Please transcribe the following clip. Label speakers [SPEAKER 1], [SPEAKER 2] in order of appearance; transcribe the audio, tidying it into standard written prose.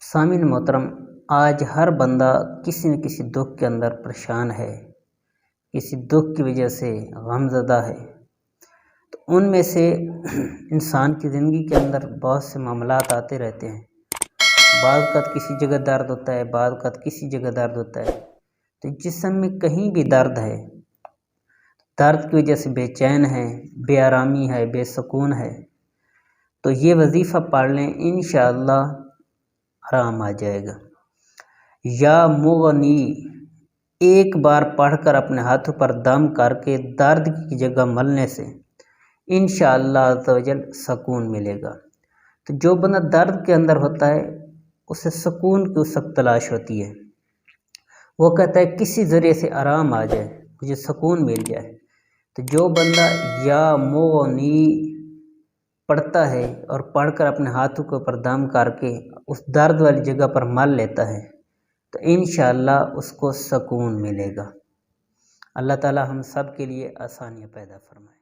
[SPEAKER 1] سامعین محترم، آج ہر بندہ کسی نہ کسی دکھ کے اندر پریشان ہے، کسی دکھ کی وجہ سے غم زدہ ہے۔ تو ان میں سے انسان کی زندگی کے اندر بہت سے معاملات آتے رہتے ہیں۔ بعض اوقات کسی جگہ درد ہوتا ہے، بعض اوقات کسی جگہ درد ہوتا ہے۔ تو جسم میں کہیں بھی درد ہے، درد کی وجہ سے بے چین ہے، بے آرامی ہے، بے سکون ہے، تو یہ وظیفہ پڑھ لیں، انشاءاللہ آرام آ جائے گا۔ یا مغنی ایک بار پڑھ کر اپنے ہاتھوں پر دم کر کے درد کی جگہ ملنے سے انشاءاللہ عز و جل سکون ملے گا۔ تو جو بندہ درد کے اندر ہوتا ہے اسے سکون کی اس وقت تلاش ہوتی ہے، وہ کہتا ہے کسی ذریعے سے آرام آ جائے، مجھے سکون مل جائے۔ تو جو بندہ یا مغنی پڑھتا ہے اور پڑھ کر اپنے ہاتھوں کے اوپر دم کر کے اس درد والی جگہ پر مل لیتا ہے تو انشاءاللہ اس کو سکون ملے گا۔ اللہ تعالی ہم سب کے لیے آسانیاں پیدا فرمائے۔